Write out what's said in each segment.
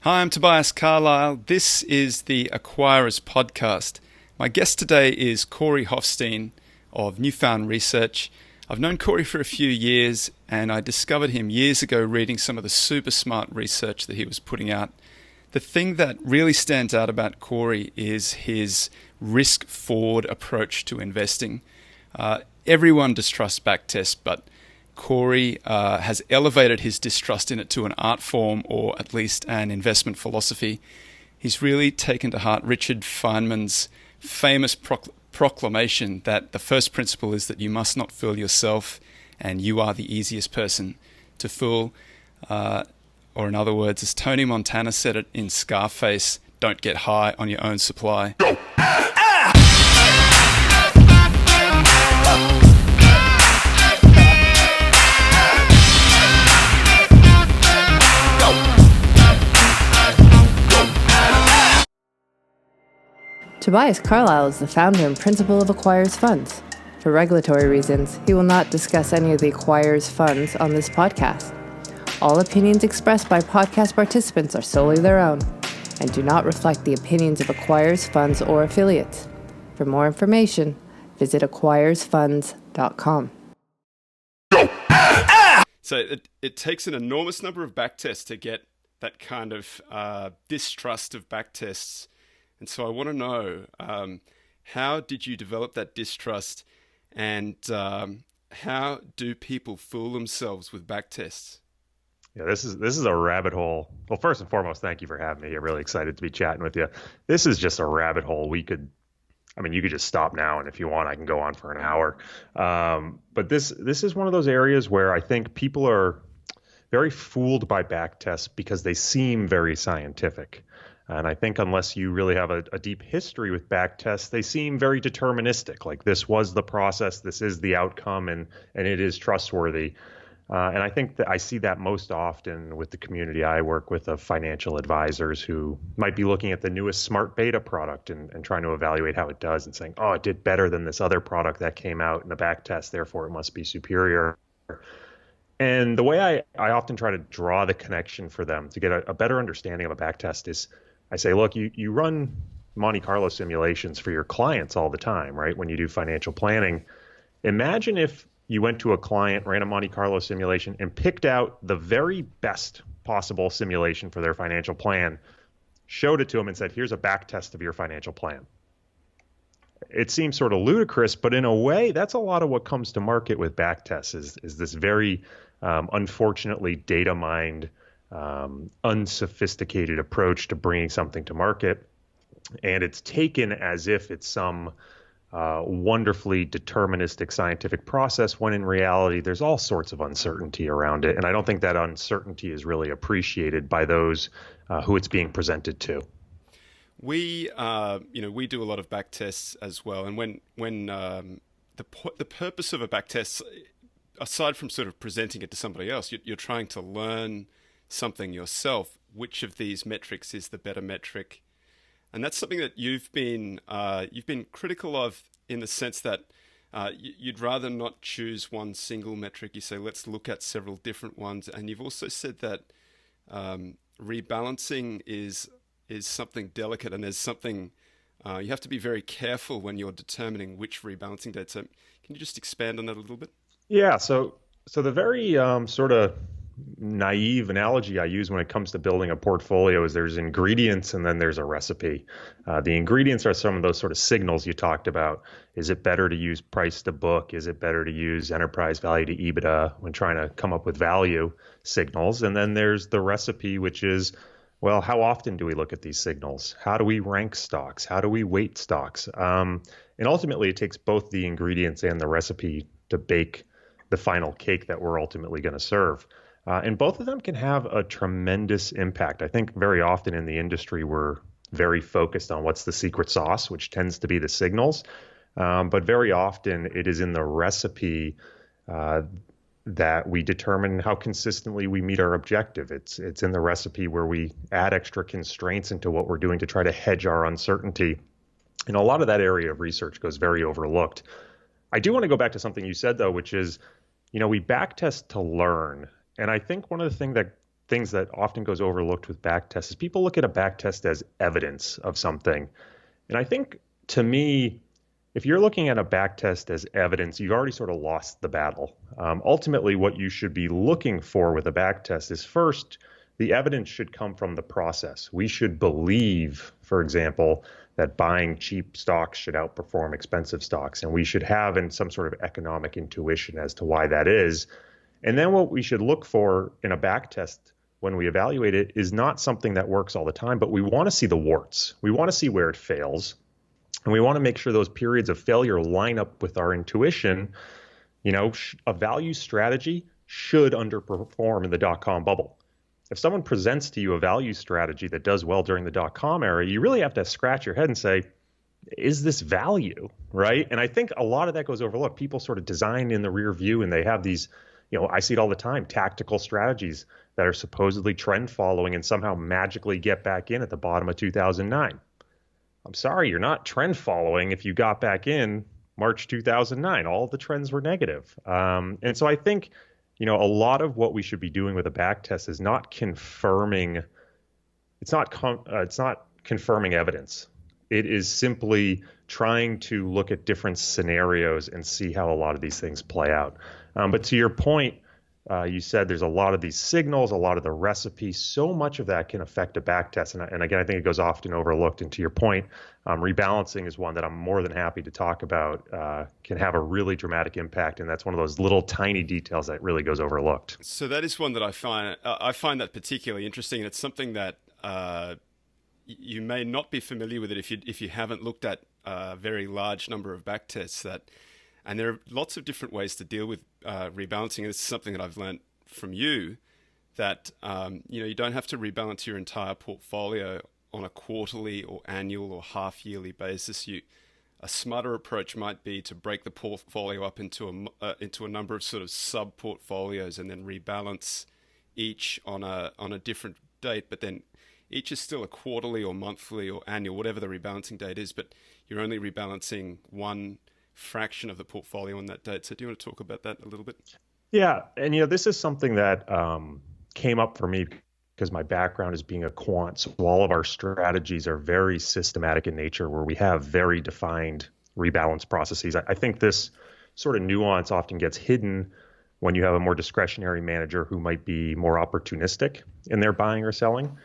Hi, I'm Tobias Carlisle. This is the Acquirers Podcast. My guest today is Corey Hoffstein of Newfound Research. I've known Corey for a few years, and I discovered him years ago reading some of the super smart research that he was putting out. The thing that really stands out about Corey is his risk-forward approach to investing. Everyone distrusts backtests, but Corey has elevated his distrust in it to an art form, or at least an investment philosophy. He's really taken to heart Richard Feynman's famous proclamation that the first principle is that you must not fool yourself, and you are the easiest person to fool. Or in other words, as Tony Montana said it in Scarface, don't get high on your own supply. Tobias Carlisle is the founder and principal of Acquirers Funds. For regulatory reasons, he will not discuss any of the Acquirers Funds on this podcast. All opinions expressed by podcast participants are solely their own and do not reflect the opinions of Acquirers Funds or affiliates. For more information, visit acquirersfunds.com. So it takes an enormous number of backtests to get that kind of distrust of backtests. And so I want to know, how did you develop that distrust, and how do people fool themselves with backtests? Yeah, this is a rabbit hole. Well, first and foremost, thank you for having me. I'm really excited to be chatting with you. This is just a rabbit hole. You could just stop now, and if you want, I can go on for an hour. But this is one of those areas where I think people are very fooled by backtests because they seem very scientific. And I think unless you really have a deep history with backtests, they seem very deterministic. Like this was the process, this is the outcome, and it is trustworthy. And I think that I see that most often with the community I work with of financial advisors who might be looking at the newest smart beta product and trying to evaluate how it does and saying, oh, it did better than this other product that came out in the backtest, therefore it must be superior. And the way I often try to draw the connection for them to get a better understanding of a backtest is I say, look, you run Monte Carlo simulations for your clients all the time, right? When you do financial planning, imagine if you went to a client, ran a Monte Carlo simulation, and picked out the very best possible simulation for their financial plan, showed it to them and said, here's a back test of your financial plan. It seems sort of ludicrous, but in a way, that's a lot of what comes to market with back tests is this very, unfortunately, data mined, unsophisticated approach to bringing something to market. And it's taken as if it's some wonderfully deterministic scientific process, when in reality, there's all sorts of uncertainty around it. And I don't think that uncertainty is really appreciated by those who it's being presented to. We do a lot of back tests as well. And when the purpose of a back test, aside from sort of presenting it to somebody else, you're trying to learn something yourself. Which of these metrics is the better metric? And that's something that you've been critical of, in the sense that you'd rather not choose one single metric. You say, let's look at several different ones. And you've also said that rebalancing is something delicate, and there's something you have to be very careful when you're determining which rebalancing date. So can you just expand on that a little bit? Yeah. So the very sort of naive analogy I use when it comes to building a portfolio is there's ingredients and then there's a recipe. The ingredients are some of those sort of signals you talked about. Is it better to use price to book? Is it better to use enterprise value to EBITDA when trying to come up with value signals? And then there's the recipe, which is, well, how often do we look at these signals? How do we rank stocks? How do we weight stocks? And ultimately, it takes both the ingredients and the recipe to bake the final cake that we're ultimately going to serve. And both of them can have a tremendous impact. I think very often in the industry, we're very focused on what's the secret sauce, which tends to be the signals. But very often it is in the recipe that we determine how consistently we meet our objective. It's in the recipe where we add extra constraints into what we're doing to try to hedge our uncertainty. And a lot of that area of research goes very overlooked. I do want to go back to something you said, though, which is, we backtest to learn. And I think one of the things things that often goes overlooked with backtests is people look at a backtest as evidence of something. And I think, to me, if you're looking at a backtest as evidence, you've already sort of lost the battle. Ultimately, what you should be looking for with a backtest is, first, the evidence should come from the process. We should believe, for example, that buying cheap stocks should outperform expensive stocks, and we should have some sort of economic intuition as to why that is. And then what we should look for in a backtest when we evaluate it is not something that works all the time, but we want to see the warts. We want to see where it fails. And we want to make sure those periods of failure line up with our intuition. A value strategy should underperform in the dot-com bubble. If someone presents to you a value strategy that does well during the dot-com era, you really have to scratch your head and say, is this value, right? And I think a lot of that goes overlooked. People sort of design in the rear view, and they have these, I see it all the time, tactical strategies that are supposedly trend following and somehow magically get back in at the bottom of 2009. I'm sorry, you're not trend following if you got back in March 2009. All of the trends were negative. And so I think, a lot of what we should be doing with a backtest is not confirming. It's not confirming evidence. It is simply trying to look at different scenarios and see how a lot of these things play out. But to your point, you said there's a lot of these signals, a lot of the recipes. So much of that can affect a backtest. And again, I think it goes often overlooked. And to your point, rebalancing is one that I'm more than happy to talk about, can have a really dramatic impact. And that's one of those little tiny details that really goes overlooked. So that is one that I find that particularly interesting. And it's something that you may not be familiar with it if you haven't looked at a very large number of backtests and there are lots of different ways to deal with rebalancing. And this is something that I've learned from you, that you don't have to rebalance your entire portfolio on a quarterly or annual or half-yearly basis. A smarter approach might be to break the portfolio up into a number of sort of sub-portfolios and then rebalance each on a different date, but then each is still a quarterly or monthly or annual, whatever the rebalancing date is, but you're only rebalancing one fraction of the portfolio on that date. So do you want to talk about that a little bit? Yeah. And, this is something that came up for me because my background is being a quant. So all of our strategies are very systematic in nature, where we have very defined rebalance processes. I think this sort of nuance often gets hidden when you have a more discretionary manager who might be more opportunistic in their buying or selling.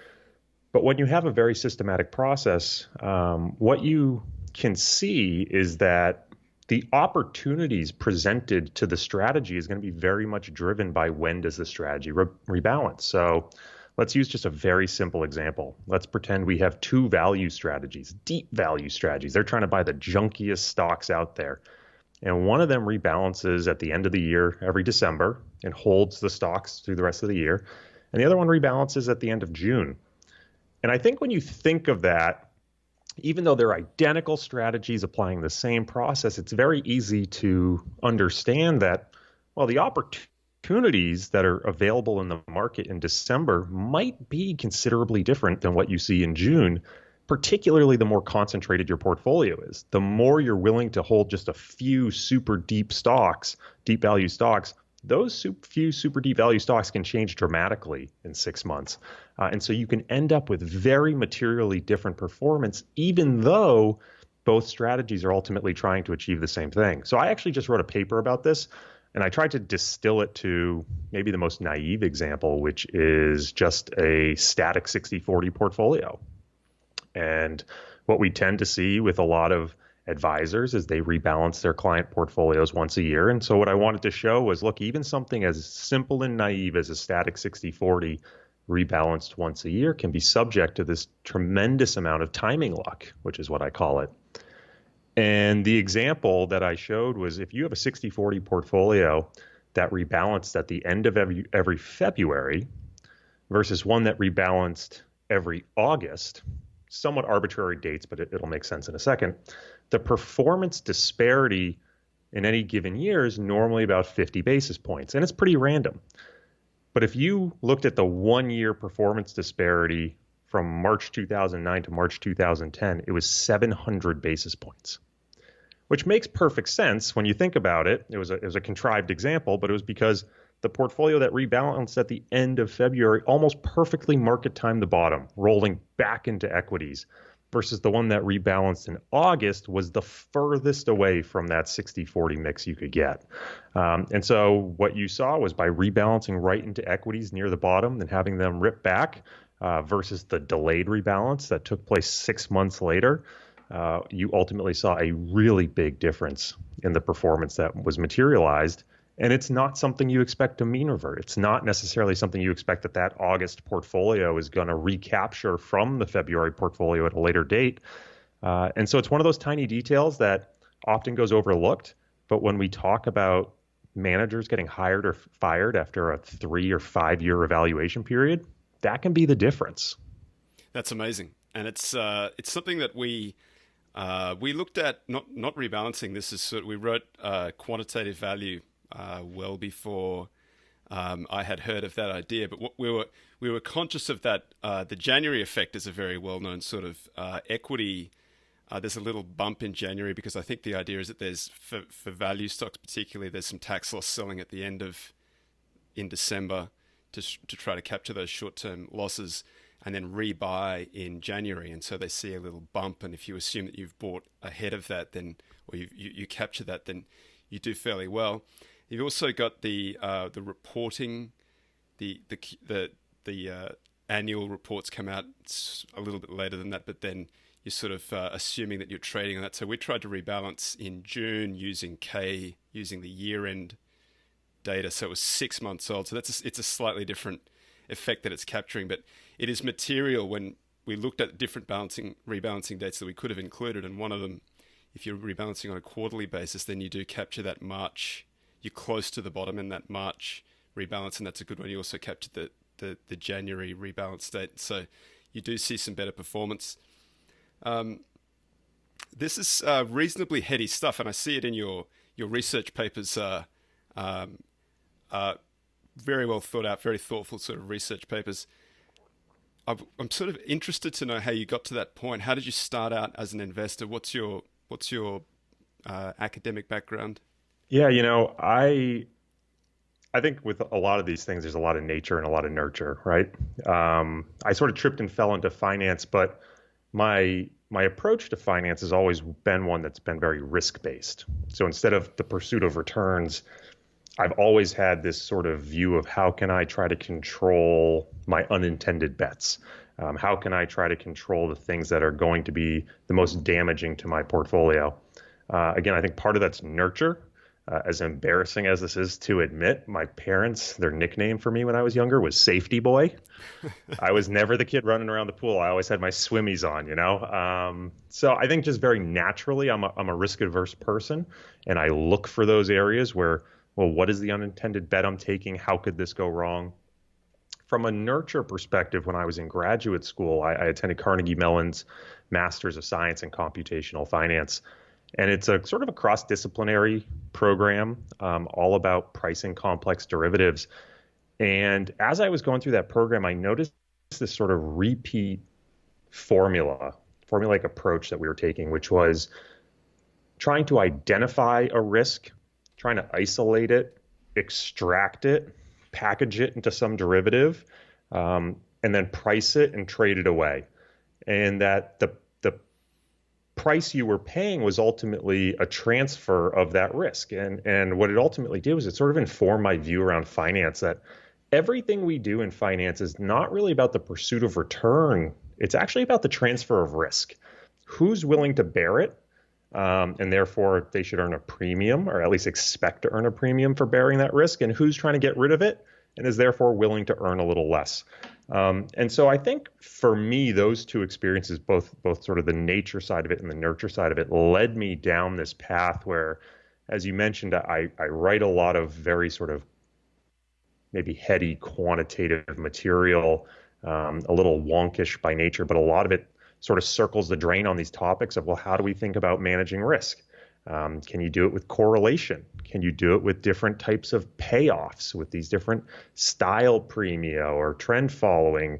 But when you have a very systematic process, what you can see is that the opportunities presented to the strategy is going to be very much driven by when does the strategy rebalance. So let's use just a very simple example. Let's pretend we have two value strategies, deep value strategies. They're trying to buy the junkiest stocks out there. And one of them rebalances at the end of the year every December and holds the stocks through the rest of the year. And the other one rebalances at the end of June. And I think when you think of that, even though they're identical strategies applying the same process, it's very easy to understand that, well, the opportunities that are available in the market in December might be considerably different than what you see in June, particularly the more concentrated your portfolio is. The more you're willing to hold just a few super deep stocks, deep value stocks, those few super deep value stocks can change dramatically in 6 months. And so you can end up with very materially different performance, even though both strategies are ultimately trying to achieve the same thing. So I actually just wrote a paper about this, and I tried to distill it to maybe the most naive example, which is just a static 60-40 portfolio. And what we tend to see with a lot of advisors is they rebalance their client portfolios once a year. And so what I wanted to show was, look, even something as simple and naive as a static 60-40 rebalanced once a year can be subject to this tremendous amount of timing luck, which is what I call it. And the example that I showed was, if you have a 60-40 portfolio that rebalanced at the end of every February versus one that rebalanced every August, somewhat arbitrary dates, but it'll make sense in a second, the performance disparity in any given year is normally about 50 basis points, and it's pretty random. But if you looked at the 1 year performance disparity from March 2009 to March 2010, it was 700 basis points, which makes perfect sense when you think about it. It was a contrived example, but it was because the portfolio that rebalanced at the end of February almost perfectly market timed the bottom, rolling back into equities, versus the one that rebalanced in August was the furthest away from that 60-40 mix you could get. And so what you saw was by rebalancing right into equities near the bottom and having them rip back versus the delayed rebalance that took place 6 months later, you ultimately saw a really big difference in the performance that was materialized. And it's not something you expect to mean revert. It's not necessarily something you expect that August portfolio is going to recapture from the February portfolio at a later date. And so it's one of those tiny details that often goes overlooked. But when we talk about managers getting hired or fired after a 3 or 5 year evaluation period, that can be the difference. That's amazing. And it's something that we looked at, not rebalancing. This is we wrote quantitative value well before I had heard of that idea. But what we were conscious of that the January effect is a very well-known sort of equity. There's a little bump in January because I think the idea is that there's for value stocks particularly, there's some tax loss selling at the end in December to try to capture those short-term losses and then rebuy in January. And so they see a little bump. And if you assume that you've bought ahead of that, then or you capture that, then you do fairly well. You've also got the reporting, the annual reports come out a little bit later than that, but then you're sort of assuming that you're trading on that. So we tried to rebalance in June using the year-end data. So it was 6 months old. So it's a slightly different effect that it's capturing, but it is material when we looked at different rebalancing dates that we could have included. And one of them, if you're rebalancing on a quarterly basis, then you do capture that March. You're close to the bottom in that March rebalance, and that's a good one. You also captured the January rebalance date, so you do see some better performance. This is reasonably heady stuff, and I see it in your research papers. Very well thought out, very thoughtful sort of research papers. I'm sort of interested to know how you got to that point. How did you start out as an investor? What's your academic background? Yeah, I think with a lot of these things, there's a lot of nature and a lot of nurture, right? I sort of tripped and fell into finance, but my approach to finance has always been one that's been very risk-based. So instead of the pursuit of returns, I've always had this sort of view of how can I try to control my unintended bets? How can I try to control the things that are going to be the most damaging to my portfolio? Again, I think part of that's nurture. As embarrassing as this is to admit, my parents, their nickname for me when I was younger was Safety Boy. I was never the kid running around the pool. I always had my swimmies on, So I think just very naturally, I'm a risk-averse person, and I look for those areas where, well, what is the unintended bet I'm taking? How could this go wrong? From a nurture perspective, when I was in graduate school, I attended Carnegie Mellon's Masters of Science in Computational Finance. And it's a sort of a cross-disciplinary program, all about pricing complex derivatives. And as I was going through that program, I noticed this sort of repeat formulaic approach that we were taking, which was trying to identify a risk, trying to isolate it, extract it, package it into some derivative, and then price it and trade it away. And that the price you were paying was ultimately a transfer of that risk. And what it ultimately did was it sort of informed my view around finance, that everything we do in finance is not really about the pursuit of return. It's actually about the transfer of risk. Who's willing to bear it? And therefore they should earn a premium, or at least expect to earn a premium for bearing that risk, and who's trying to get rid of it and is therefore willing to earn a little less. And so I think for me, those two experiences, both sort of the nature side of it and the nurture side of it, led me down this path where, as you mentioned, I write a lot of very sort of maybe heady quantitative material, a little wonkish by nature, but a lot of it sort of circles the drain on these topics of, well, how do we think about managing risk? Can you do it with correlation? Can you do it with different types of payoffs, with these different style premia or trend following,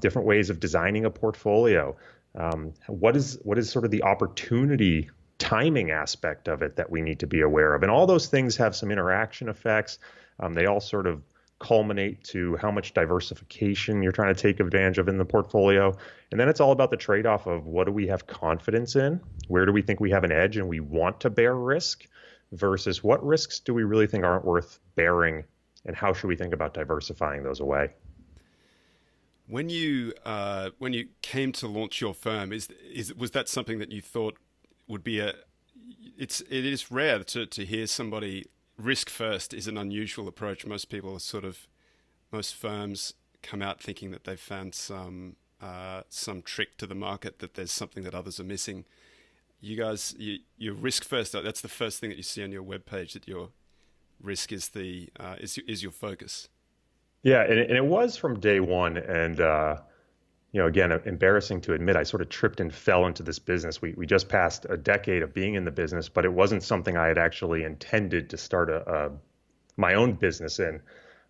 different ways of designing a portfolio? What is sort of the opportunity timing aspect of it that we need to be aware of? And all those things have some interaction effects. They all sort of culminate to how much diversification you're trying to take advantage of in the portfolio. And then it's all about the trade-off of what do we have confidence in? Where do we think we have an edge and we want to bear risk versus what risks do we really think aren't worth bearing, and how should we think about diversifying those away? When you came to launch your firm, was that something that you thought would be it is rare to hear somebody risk first is an unusual approach. Most firms come out thinking that they've found some trick to the market, that there's something that others are missing. You guys, you risk first. That's the first thing that you see on your webpage, that your risk is is your focus. Yeah, and it was from day one. And again, embarrassing to admit, I sort of tripped and fell into this business. We just passed a decade of being in the business, but it wasn't something I had actually intended to start my own business in.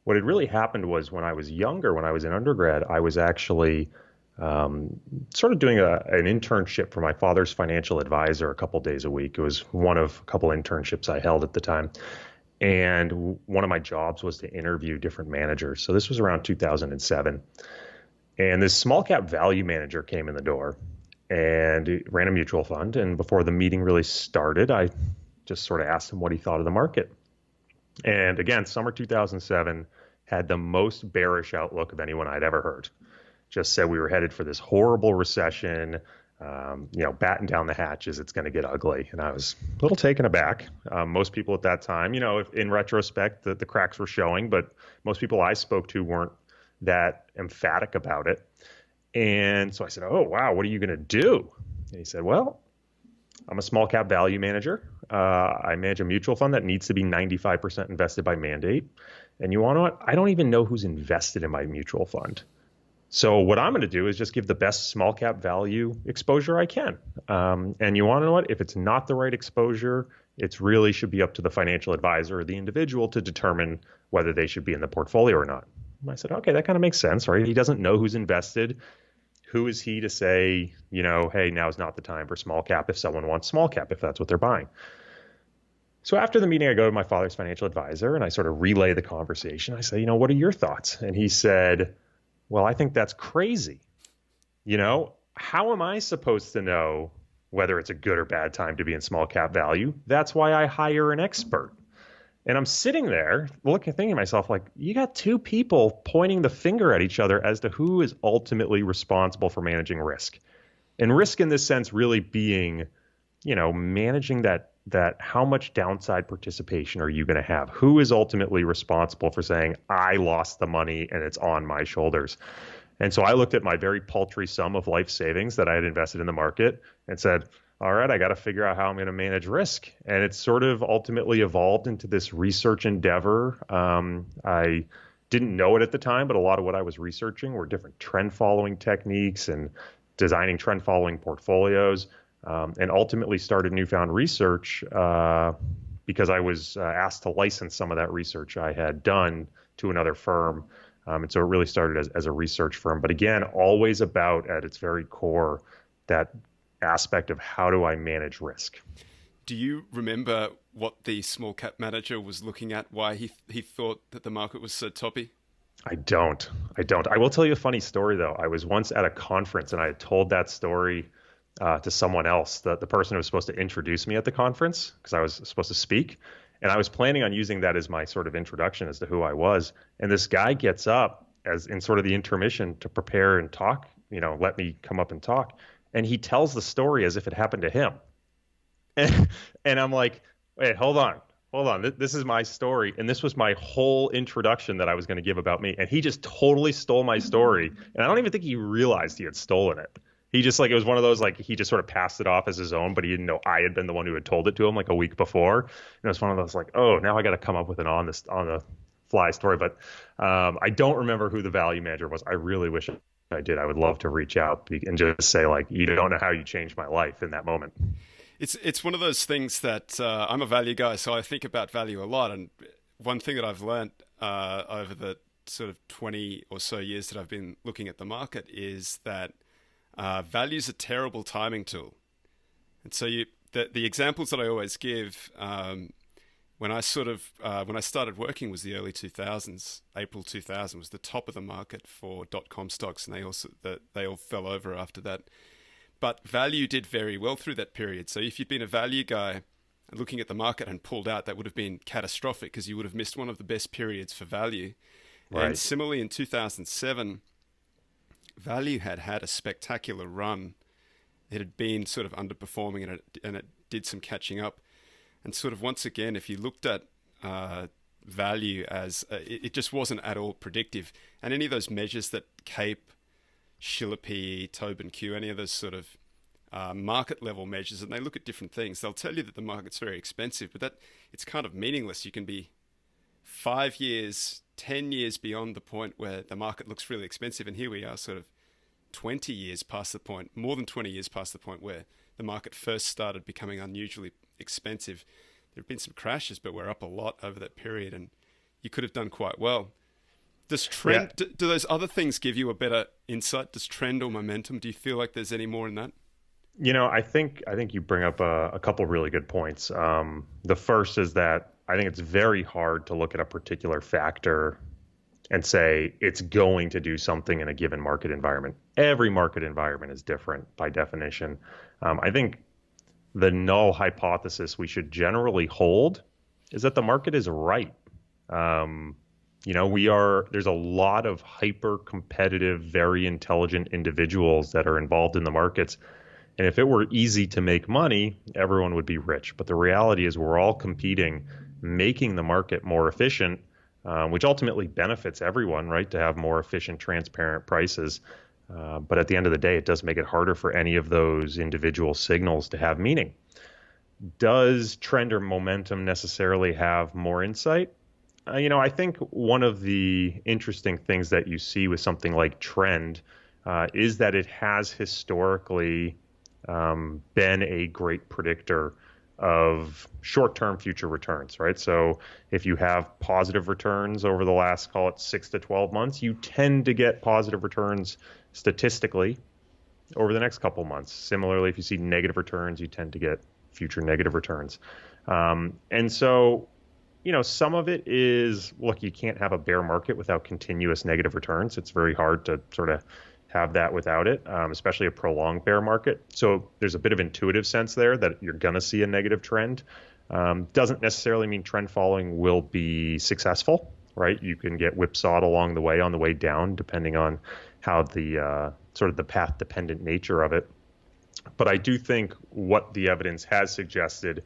What had really happened was when I was younger, when I was in undergrad, I was actually sort of doing an internship for my father's financial advisor a couple days a week. It was one of a couple internships I held at the time. And one of my jobs was to interview different managers. So this was around 2007. And this small cap value manager came in the door and ran a mutual fund. And before the meeting really started, I just sort of asked him what he thought of the market. And again, summer 2007 had the most bearish outlook of anyone I'd ever heard. Just said we were headed for this horrible recession, batten down the hatches, it's going to get ugly. And I was a little taken aback. Most people at that time, if in retrospect, the cracks were showing, but most people I spoke to weren't that emphatic about it. And so I said, oh, wow, what are you going to do? And he said, well, I'm a small cap value manager. I manage a mutual fund that needs to be 95% invested by mandate. And you want to know what? I don't even know who's invested in my mutual fund. So what I'm going to do is just give the best small cap value exposure I can. And you want to know what? If it's not the right exposure, it really should be up to the financial advisor or the individual to determine whether they should be in the portfolio or not. And I said, okay, that kind of makes sense, right? He doesn't know who's invested. Who is he to say, hey, now's not the time for small cap if someone wants small cap, if that's what they're buying. So after the meeting, I go to my father's financial advisor and I sort of relay the conversation. I say, what are your thoughts? And he said, well, I think that's crazy. How am I supposed to know whether it's a good or bad time to be in small cap value? That's why I hire an expert. And I'm sitting there thinking to myself, like, you got two people pointing the finger at each other as to who is ultimately responsible for managing risk. And risk in this sense really being, managing that how much downside participation are you going to have? Who is ultimately responsible for saying, I lost the money and it's on my shoulders? And so I looked at my very paltry sum of life savings that I had invested in the market and said, all right, I got to figure out how I'm going to manage risk. And it's sort of ultimately evolved into this research endeavor. I didn't know it at the time, but a lot of what I was researching were different trend following techniques and designing trend following portfolios. And ultimately started Newfound Research because I was asked to license some of that research I had done to another firm. And so it really started as a research firm. But again, always about, at its very core, that aspect of how do I manage risk. Do you remember what the small cap manager was looking at, why he thought that the market was so toppy? I don't. I will tell you a funny story, though. I was once at a conference and I had told that story to someone else, the person who was supposed to introduce me at the conference, because I was supposed to speak. And I was planning on using that as my sort of introduction as to who I was. And this guy gets up as in sort of the intermission to prepare and talk, let me come up and talk. And he tells the story as if it happened to him. And I'm like, wait, hold on. This is my story. And this was my whole introduction that I was going to give about me. And he just totally stole my story. And I don't even think he realized he had stolen it. He just it was one of those, he just sort of passed it off as his own, but he didn't know I had been the one who had told it to him a week before. And it was one of those oh, now I got to come up with an on the fly story. But I don't remember who the value manager was. I really wish I did. I would love to reach out and just say, you don't know how you changed my life in that moment. It's one of those things that I'm a value guy, so I think about value a lot. And one thing that I've learned over the sort of 20 or so years that I've been looking at the market is that value is a terrible timing tool. And so the examples that I always give when I started working was the early 2000s. April 2000 was the top of the market for .com stocks, and they all fell over after that. But value did very well through that period. So if you'd been a value guy and looking at the market and pulled out, that would have been catastrophic because you would have missed one of the best periods for value. Right. And similarly, in 2007, value had a spectacular run. It had been sort of underperforming, and it did some catching up. And sort of once again, if you looked at value as it just wasn't at all predictive, and any of those measures that CAPE, Schiller PE, Tobin Q, any of those sort of market level measures, and they look at different things. They'll tell you that the market's very expensive, but that it's kind of meaningless. You can be 5 years, 10 years beyond the point where the market looks really expensive, and here we are sort of 20 years past the point, more than 20 years past the point where the market first started becoming unusually expensive. There have been some crashes, but we're up a lot over that period, and you could have done quite well. Does trend? Yeah. Do those other things give you a better insight? Does trend or momentum? Do you feel like there's any more in that? I think you bring up a couple really good points. The first is that I think it's very hard to look at a particular factor and say it's going to do something in a given market environment. Every market environment is different by definition. I think the null hypothesis we should generally hold is that the market is right. There's a lot of hyper competitive, very intelligent individuals that are involved in the markets. And if it were easy to make money, everyone would be rich. But the reality is we're all competing, making the market more efficient, which ultimately benefits everyone, right, to have more efficient, transparent prices. But at the end of the day, it does make it harder for any of those individual signals to have meaning. Does trend or momentum necessarily have more insight? I think one of the interesting things that you see with something like trend is that it has historically been a great predictor of short-term future returns, right? So if you have positive returns over the last, call it 6 to 12 months, you tend to get positive returns statistically over the next couple months. Similarly, if you see negative returns, you tend to get future negative returns. And so, some of it is, look, you can't have a bear market without continuous negative returns. It's very hard to sort of have that without it, especially a prolonged bear market. So there's a bit of intuitive sense there that you're going to see a negative trend. Doesn't necessarily mean trend following will be successful, right? You can get whipsawed along the way on the way down, depending on how the sort of the path dependent nature of it. But I do think what the evidence has suggested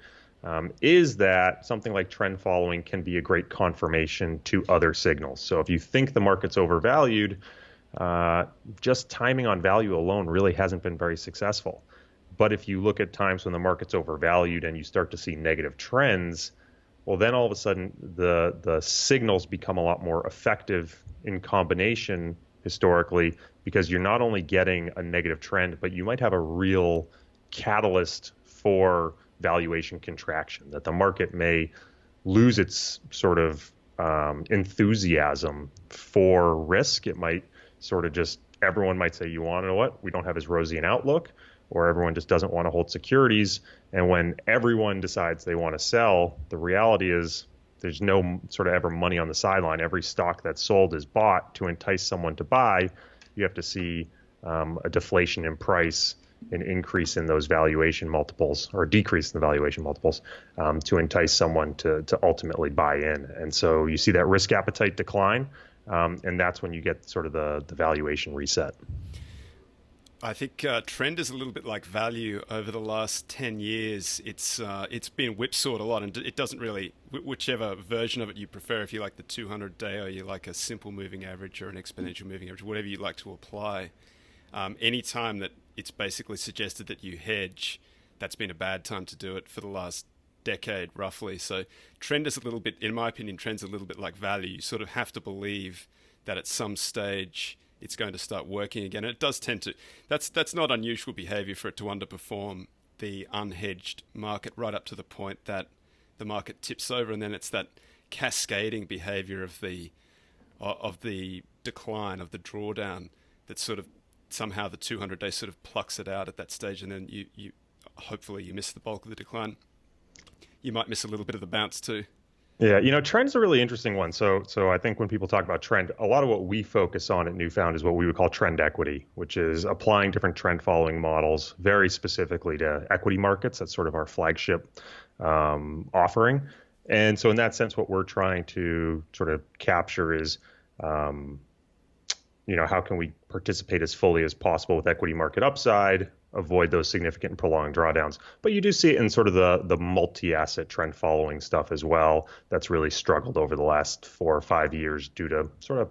is that something like trend following can be a great confirmation to other signals. So if you think the market's overvalued, just timing on value alone really hasn't been very successful. But if you look at times when the market's overvalued and you start to see negative trends, well, then all of a sudden the signals become a lot more effective in combination historically, because you're not only getting a negative trend, but you might have a real catalyst for valuation contraction, that the market may lose its sort of enthusiasm for risk. It might sort of just, everyone might say, you want to know what? We don't have as rosy an outlook, or everyone just doesn't want to hold securities. And when everyone decides they want to sell, the reality is there's no sort of ever money on the sideline. Every stock that's sold is bought to entice someone to buy. You have to see a deflation in price, an increase in those valuation multiples, or a decrease in the valuation multiples to entice someone to ultimately buy in. And so you see that risk appetite decline, and that's when you get sort of the valuation reset. I think trend is a little bit like value over the last 10 years. It's been whipsawed a lot, and it doesn't really, whichever version of it you prefer, if you like the 200-day or you like a simple moving average or an exponential moving average, whatever you like to apply, any time that it's basically suggested that you hedge, that's been a bad time to do it for the last decade, roughly. So trend is a little bit, in my opinion, trend's a little bit like value. You sort of have to believe that at some stage it's going to start working again. And it does tend to. That's not unusual behavior for it to underperform the unhedged market right up to the point that the market tips over, and then it's that cascading behavior of the decline, of the drawdown, that sort of somehow the 200-day sort of plucks it out at that stage, and then you hopefully you miss the bulk of the decline. You might miss a little bit of the bounce too. Yeah, trend's a really interesting one. So I think when people talk about trend, a lot of what we focus on at Newfound is what we would call trend equity, which is applying different trend following models very specifically to equity markets. That's sort of our flagship offering. And so in that sense, what we're trying to sort of capture is, um, how can we participate as fully as possible with equity market upside, avoid those significant and prolonged drawdowns. But you do see it in sort of the multi-asset trend following stuff as well. That's really struggled over the last 4 or 5 years due to sort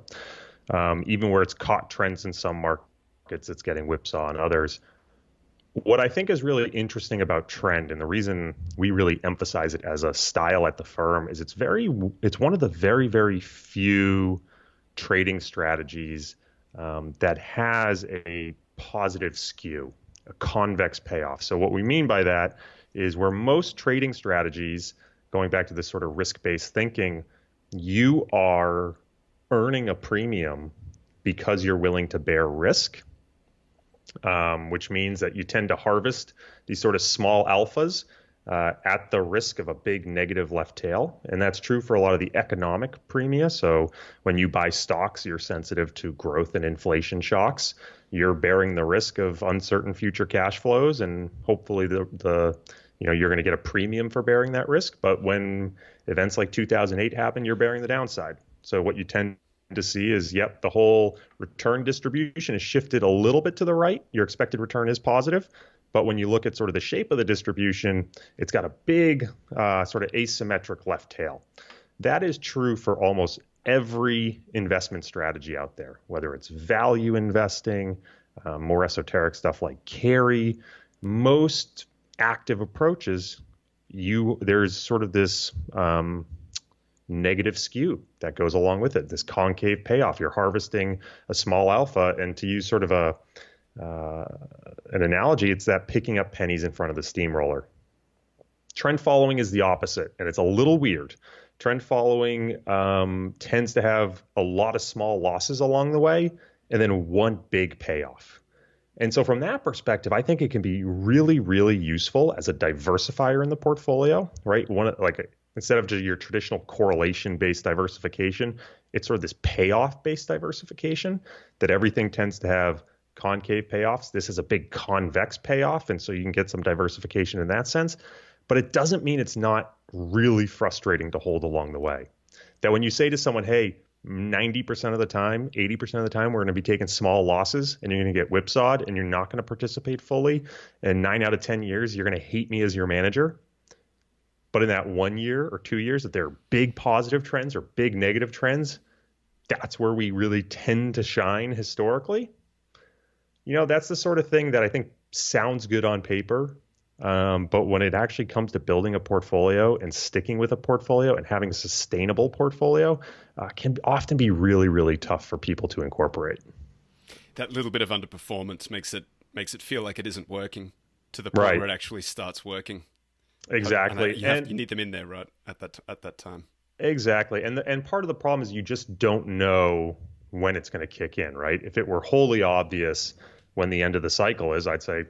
of even where it's caught trends in some markets, it's getting whipsaw in others. What I think is really interesting about trend, and the reason we really emphasize it as a style at the firm, is it's one of the very, very few trading strategies that has a positive skew, a convex payoff. So what we mean by that is where most trading strategies, going back to this sort of risk-based thinking, you are earning a premium because you're willing to bear risk, which means that you tend to harvest these sort of small alphas at the risk of a big negative left tail. And that's true for a lot of the economic premia. So when you buy stocks, you're sensitive to growth and inflation shocks. You're bearing the risk of uncertain future cash flows, and hopefully you're going to get a premium for bearing that risk. But when events like 2008 happen, you're bearing the downside. So what you tend to see is, the whole return distribution is shifted a little bit to the right. Your expected return is positive. But when you look at sort of the shape of the distribution, it's got a big sort of asymmetric left tail. That is true for almost every investment strategy out there, whether it's value investing, more esoteric stuff like carry. Most active approaches, there's sort of this negative skew that goes along with it, this concave payoff. You're harvesting a small alpha, and to use sort of an analogy, it's that picking up pennies in front of the steamroller. Trend following is the opposite, and it's a little weird. Trend following tends to have a lot of small losses along the way and then one big payoff. And so from that perspective, I think it can be really, really useful as a diversifier in the portfolio, right? Instead of just your traditional correlation-based diversification, it's sort of this payoff-based diversification that everything tends to have concave payoffs. This is a big convex payoff, and so you can get some diversification in that sense. But it doesn't mean it's not really frustrating to hold along the way. That when you say to someone, hey, 90% of the time, 80% of the time, we're going to be taking small losses and you're going to get whipsawed and you're not going to participate fully. And 9 out of 10 years, you're going to hate me as your manager. But in that 1 year or 2 years that there are big positive trends or big negative trends, that's where we really tend to shine historically. That's the sort of thing that I think sounds good on paper. But when it actually comes to building a portfolio and sticking with a portfolio and having a sustainable portfolio, can often be really, really tough for people to incorporate. That little bit of underperformance makes it feel like it isn't working to the point where it actually starts working. Exactly. And you need them in there, right, at that time. Exactly. And part of the problem is you just don't know when it's going to kick in, right? If it were wholly obvious when the end of the cycle is, I'd say,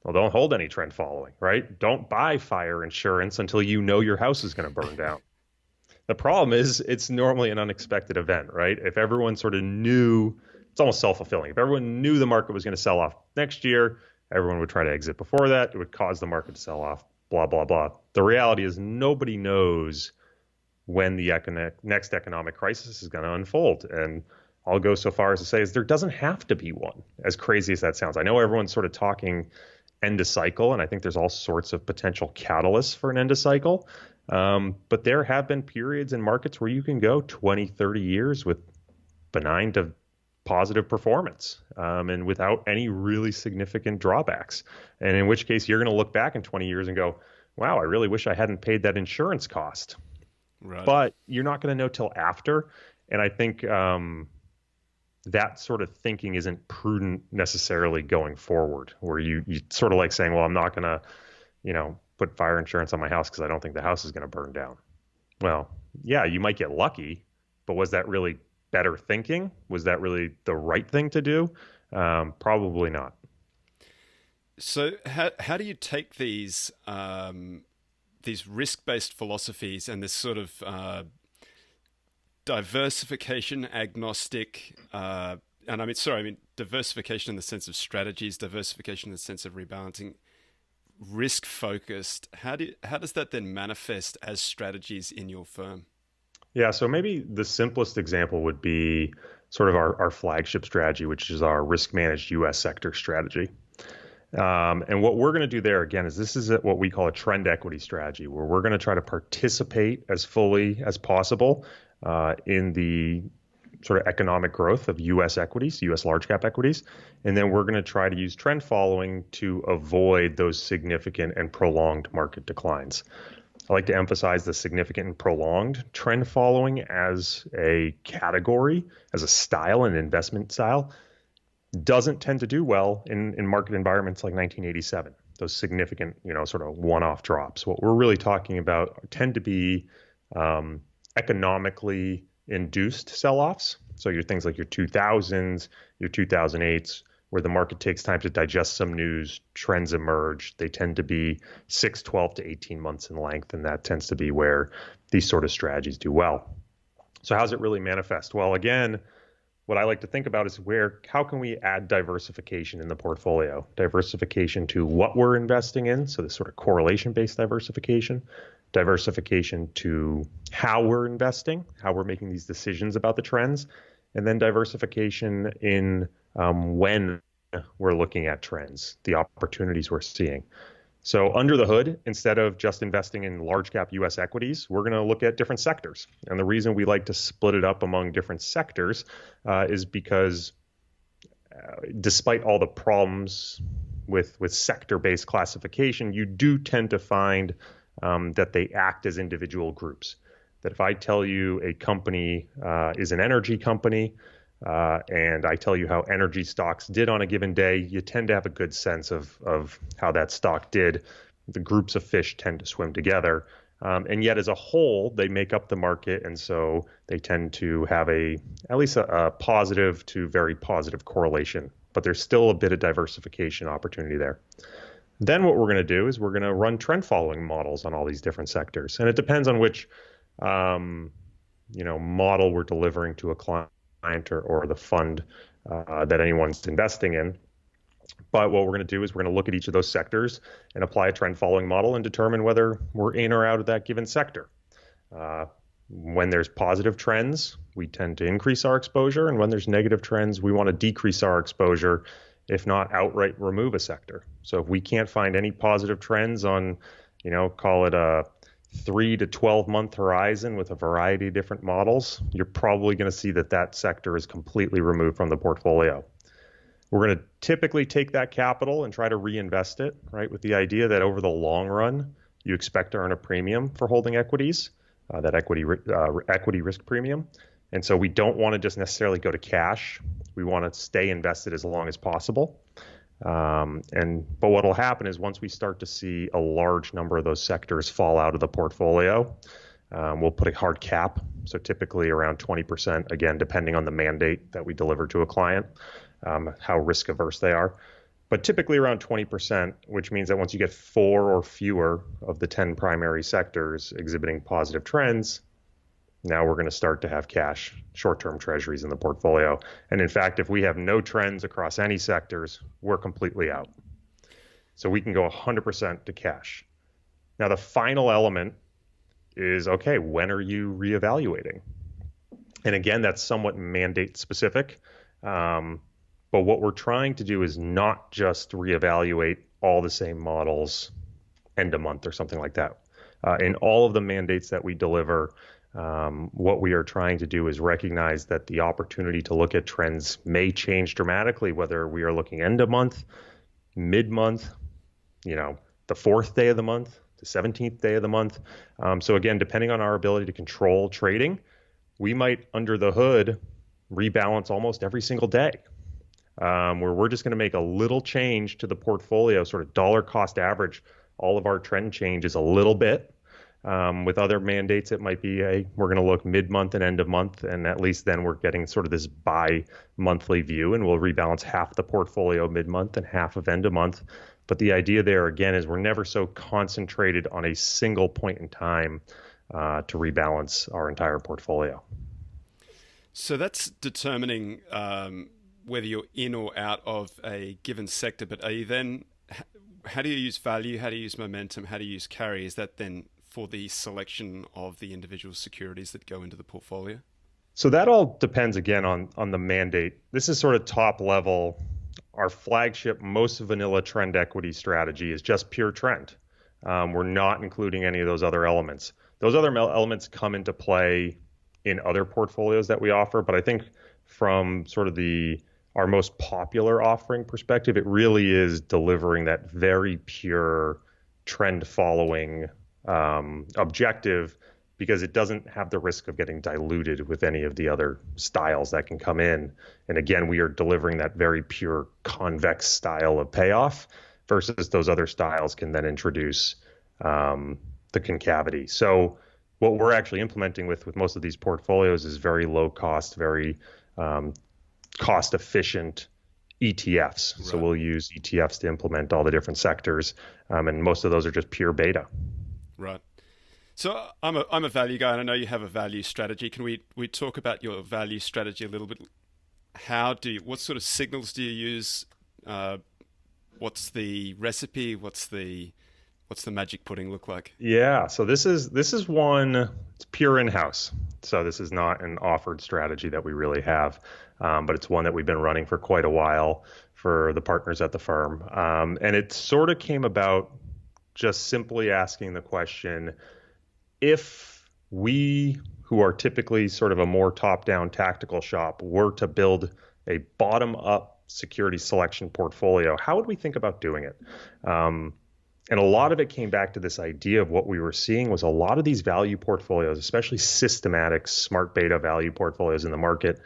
well, don't hold any trend following, right? Don't buy fire insurance until you know your house is going to burn down. The problem is it's normally an unexpected event, right? If everyone sort of knew, it's almost self-fulfilling. If everyone knew the market was going to sell off next year, everyone would try to exit before that. It would cause the market to sell off, blah, blah, blah. The reality is nobody knows when the next economic crisis is going to unfold. And I'll go so far as to say is there doesn't have to be one, as crazy as that sounds. I know everyone's sort of talking end of cycle, and I think there's all sorts of potential catalysts for an end of cycle. But there have been periods in markets where you can go 20, 30 years with benign to positive performance and without any really significant drawbacks. And in which case you're going to look back in 20 years and go, wow, I really wish I hadn't paid that insurance cost. Right. But you're not going to know till after. And I think that sort of thinking isn't prudent necessarily going forward, where you sort of like saying, well, I'm not going to, put fire insurance on my house because I don't think the house is going to burn down. Well, yeah, you might get lucky, but was that really better thinking? Was that really the right thing to do? Probably not. So how do you take these these risk-based philosophies and this sort of diversification agnostic, and I mean diversification in the sense of strategies, diversification in the sense of rebalancing, risk focused. How does that then manifest as strategies in your firm? Yeah, so maybe the simplest example would be sort of our flagship strategy, which is our risk managed US sector strategy. And what we're going to do there again is this is what we call a trend equity strategy, where we're going to try to participate as fully as possible in the sort of economic growth of US equities, US large cap equities. And then we're going to try to use trend following to avoid those significant and prolonged market declines. I like to emphasize the significant and prolonged. Trend following as a category, as a style, an investment style, doesn't tend to do well in market environments like 1987, those significant, sort of one-off drops. What we're really talking about tend to be economically induced sell-offs. So your things like your 2000s, your 2008s, where the market takes time to digest some news, trends emerge. They tend to be 6, 12 to 18 months in length, and that tends to be where these sort of strategies do well. So how does it really manifest? Well, again, what I like to think about is how can we add diversification in the portfolio? Diversification to what we're investing in, so this sort of correlation-based diversification. Diversification to how we're investing, how we're making these decisions about the trends, and then diversification in when we're looking at trends, the opportunities we're seeing. So under the hood, instead of just investing in large cap US equities, we're going to look at different sectors. And the reason we like to split it up among different sectors is because despite all the problems with sector-based classification, you do tend to find that they act as individual groups. That if I tell you a company is an energy company, and I tell you how energy stocks did on a given day, you tend to have a good sense of how that stock did. The groups of fish tend to swim together. And yet as a whole, they make up the market. And so they tend to have at least a positive to very positive correlation. But there's still a bit of diversification opportunity there. Then what we're going to do is we're going to run trend following models on all these different sectors. And it depends on which model we're delivering to a client or the fund that anyone's investing in. But what we're going to do is we're going to look at each of those sectors and apply a trend following model and determine whether we're in or out of that given sector. When there's positive trends, we tend to increase our exposure. And when there's negative trends, we want to decrease our exposure, if not outright remove a sector. So if we can't find any positive trends on, call it a 3 to 12 month horizon with a variety of different models, you're probably going to see that sector is completely removed from the portfolio. We're going to typically take that capital and try to reinvest it, right, with the idea that over the long run, you expect to earn a premium for holding equities, that equity risk premium. And so we don't want to just necessarily go to cash. We want to stay invested as long as possible. But what will happen is once we start to see a large number of those sectors fall out of the portfolio, we'll put a hard cap. So typically around 20%, again, depending on the mandate that we deliver to a client, how risk averse they are. But typically around 20%, which means that once you get 4 or fewer of the 10 primary sectors exhibiting positive trends, now we're going to start to have cash, short-term treasuries in the portfolio. And in fact, if we have no trends across any sectors, we're completely out. So we can go 100% to cash. Now, the final element is, okay, when are you reevaluating? And again, that's somewhat mandate specific. But what we're trying to do is not just reevaluate all the same models end of month or something like that. In all of the mandates that we deliver, what we are trying to do is recognize that the opportunity to look at trends may change dramatically, whether we are looking end of month, mid-month, the 4th day of the month, the 17th day of the month. So again, depending on our ability to control trading, we might under the hood rebalance almost every single day, where we're just going to make a little change to the portfolio, sort of dollar cost average all of our trend changes a little bit. With other mandates, it might be we're going to look mid-month and end of month, and at least then we're getting sort of this bi-monthly view, and we'll rebalance half the portfolio mid-month and half of end of month. But the idea there, again, is we're never so concentrated on a single point in time to rebalance our entire portfolio. So that's determining whether you're in or out of a given sector, but are you then, how do you use value? How do you use momentum? How do you use carry? Is that then for the selection of the individual securities that go into the portfolio? So that all depends, again, on the mandate. This is sort of top level. Our flagship, most vanilla trend equity strategy is just pure trend. We're not including any of those other elements. Those other elements come into play in other portfolios that we offer, but I think from sort of our most popular offering perspective, it really is delivering that very pure trend following objective, because it doesn't have the risk of getting diluted with any of the other styles that can come in. And again, we are delivering that very pure convex style of payoff versus those other styles can then introduce the concavity. So what we're actually implementing with most of these portfolios is very low cost, very cost efficient ETFs. Right. So we'll use ETFs to implement all the different sectors, and most of those are just pure beta. Right. So I'm a value guy, and I know you have a value strategy. Can we talk about your value strategy a little bit? What sort of signals do you use? What's the recipe? What's the magic pudding look like? Yeah. So this is one, it's pure Inhouse. So this is not an offered strategy that we really have, but it's one that we've been running for quite a while for the partners at the firm. And it sort of came about just simply asking the question, if we, who are typically sort of a more top-down tactical shop, were to build a bottom-up security selection portfolio, how would we think about doing it? And a lot of it came back to this idea of what we were seeing was a lot of these value portfolios, especially systematic smart beta value portfolios in the market,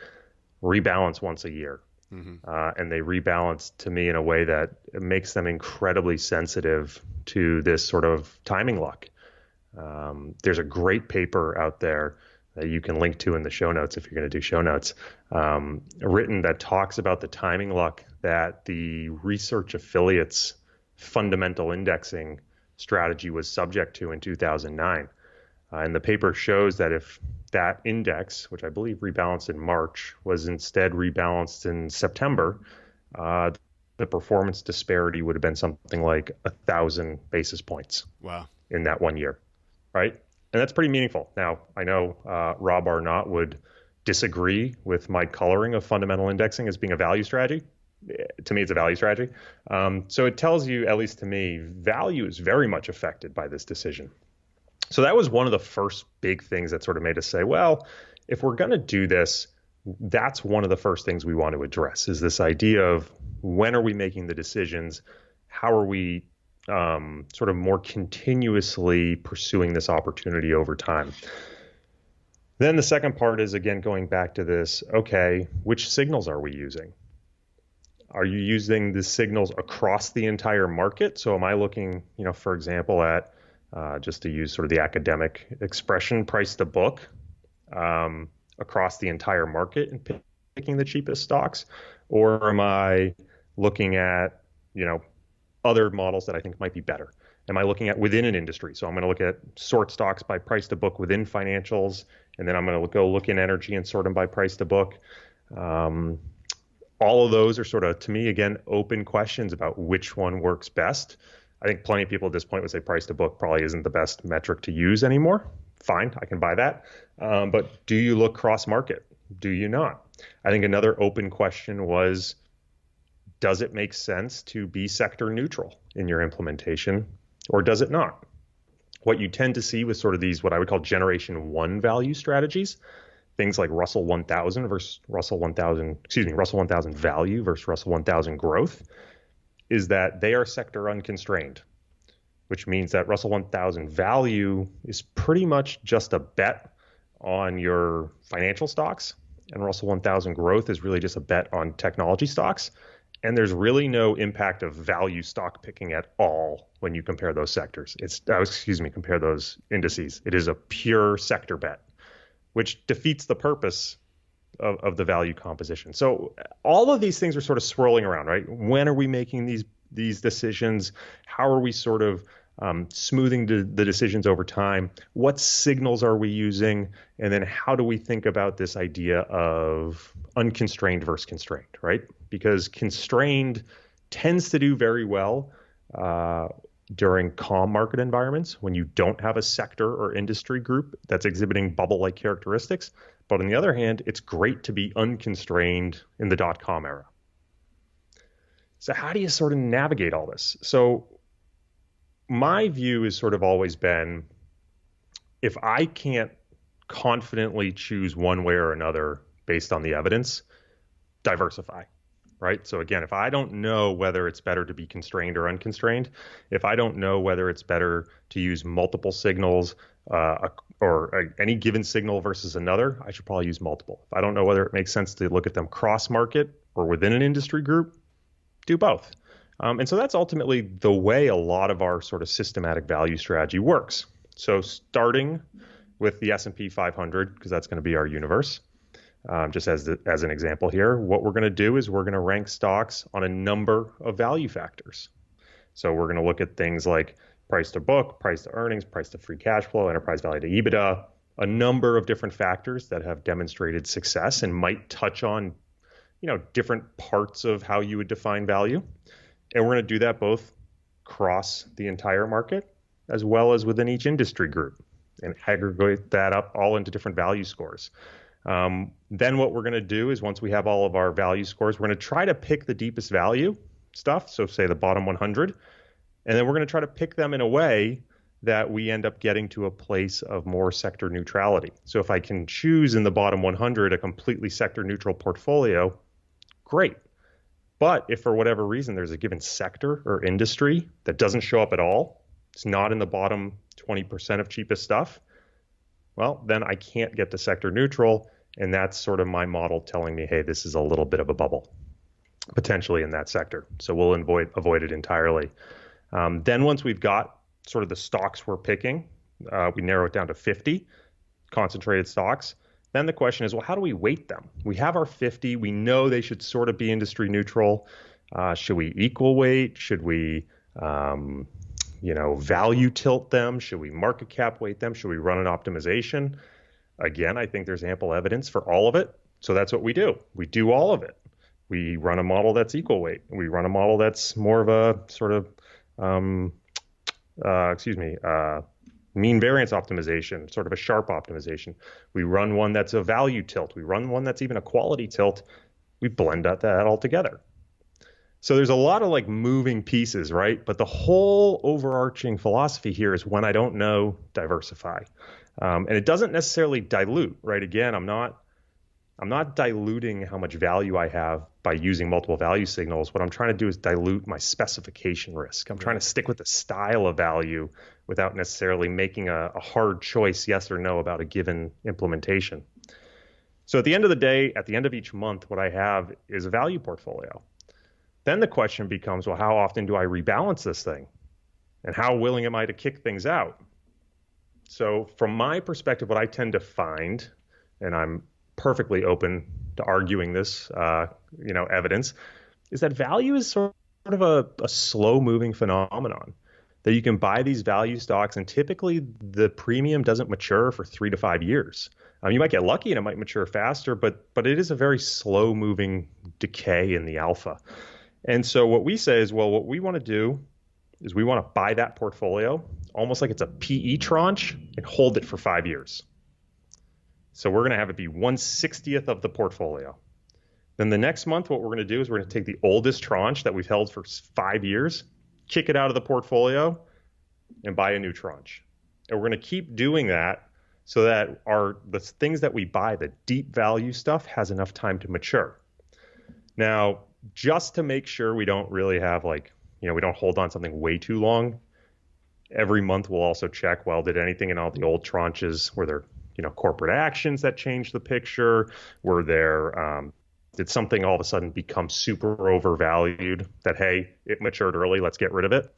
rebalance once a year. Mm-hmm. And they rebalance to me in a way that makes them incredibly sensitive to this sort of timing luck. There's a great paper out there that you can link to in the show notes if you're going to do show notes, written that talks about the timing luck that the research affiliates fundamental indexing strategy was subject to in 2009. And the paper shows that if that index, which I believe rebalanced in March, was instead rebalanced in September, the performance disparity would have been something like 1,000 basis points. Wow. In that 1 year, right? And that's pretty meaningful. Now, I know Rob Arnott would disagree with my coloring of fundamental indexing as being a value strategy. To me, it's a value strategy. So it tells you, at least to me, value is very much affected by this decision. So that was one of the first big things that sort of made us say, well, if we're going to do this, that's one of the first things we want to address, is this idea of when are we making the decisions? How are we sort of more continuously pursuing this opportunity over time? Then the second part is, again, going back to this, okay, which signals are we using? Are you using the signals across the entire market? So am I looking, for example, at just to use sort of the academic expression, price to book across the entire market and picking the cheapest stocks? Or am I looking at, other models that I think might be better? Am I looking at within an industry? So I'm going to look at sort stocks by price to book within financials, and then I'm going to go look in energy and sort them by price to book. All of those are sort of, to me, again, open questions about which one works best. I think plenty of people at this point would say price to book probably isn't the best metric to use anymore. Fine, I can buy that. But do you look cross-market? Do you not? I think another open question was, does it make sense to be sector neutral in your implementation, or does it not? What you tend to see with sort of these, what I would call generation one value strategies, things like Russell 1000 versus Russell 1000 value versus Russell 1000 growth, is that they are sector unconstrained, which means that Russell 1000 value is pretty much just a bet on your financial stocks, and Russell 1000 growth is really just a bet on technology stocks. And there's really no impact of value stock picking at all when you compare those sectors. Compare those indices. It is a pure sector bet, which defeats the purpose of the value composition. So all of these things are sort of swirling around, right? When are we making these decisions? How are we sort of smoothing the decisions over time? What signals are we using? And then how do we think about this idea of unconstrained versus constrained, right? Because constrained tends to do very well during calm market environments when you don't have a sector or industry group that's exhibiting bubble-like characteristics. But on the other hand, it's great to be unconstrained in the dot-com era. So how do you sort of navigate all this? So my view has sort of always been, if I can't confidently choose one way or another based on the evidence, diversify, right? So again, if I don't know whether it's better to be constrained or unconstrained, if I don't know whether it's better to use multiple signals or any given signal versus another, I should probably use multiple. If I don't know whether it makes sense to look at them cross-market or within an industry group, do both. And so that's ultimately the way a lot of our sort of systematic value strategy works. So starting with the S&P 500, because that's going to be our universe, just as an example here, what we're going to do is we're going to rank stocks on a number of value factors. So we're going to look at things like price to book, price to earnings, price to free cash flow, enterprise value to EBITDA, a number of different factors that have demonstrated success and might touch on, different parts of how you would define value. And we're going to do that both across the entire market as well as within each industry group and aggregate that up all into different value scores. Then what we're going to do is once we have all of our value scores, we're going to try to pick the deepest value stuff. So say the bottom 100, and then we're going to try to pick them in a way that we end up getting to a place of more sector neutrality. So if I can choose in the bottom 100 a completely sector neutral portfolio, great. But if for whatever reason there's a given sector or industry that doesn't show up at all, it's not in the bottom 20% of cheapest stuff, well, then I can't get to sector neutral. And that's sort of my model telling me, hey, this is a little bit of a bubble potentially in that sector. So we'll avoid it entirely. Then once we've got sort of the stocks we're picking, we narrow it down to 50 concentrated stocks. Then the question is, well, how do we weight them? We have our 50. We know they should sort of be industry neutral. Should we equal weight? Should we, value tilt them? Should we market cap weight them? Should we run an optimization? Again, I think there's ample evidence for all of it. So that's what we do. We do all of it. We run a model that's equal weight. We run a model that's more of a sort of, mean variance optimization, sort of a sharp optimization. We run one that's a value tilt. We run one that's even a quality tilt. We blend that all together. So there's a lot of like moving pieces, right? But the whole overarching philosophy here is when I don't know, diversify. And it doesn't necessarily dilute, right? Again, I'm not diluting how much value I have by using multiple value signals. What I'm trying to do is dilute my specification risk. I'm trying to stick with the style of value without necessarily making a hard choice, yes or no, about a given implementation. So at the end of the day, at the end of each month, what I have is a value portfolio. Then the question becomes, well, how often do I rebalance this thing? And how willing am I to kick things out? So from my perspective, what I tend to find, and I'm perfectly open to arguing this, evidence, is that value is sort of a slow-moving phenomenon. That you can buy these value stocks, and typically the premium doesn't mature for 3 to 5 years. You might get lucky and it might mature faster, but it is a very slow-moving decay in the alpha. And so what we say is, well, what we want to do is we want to buy that portfolio almost like it's a PE tranche and hold it for 5 years. So we're going to have it be 1/60th of the portfolio. Then the next month, what we're going to do is we're going to take the oldest tranche that we've held for 5 years, kick it out of the portfolio, and buy a new tranche. And we're going to keep doing that so that the things that we buy, the deep value stuff, has enough time to mature. Now, just to make sure we don't really have we don't hold on something way too long, every month we'll also check, well, did anything in all the old tranches, were there corporate actions that changed the picture? Were there Did something all of a sudden become super overvalued that, hey, it matured early, let's get rid of it?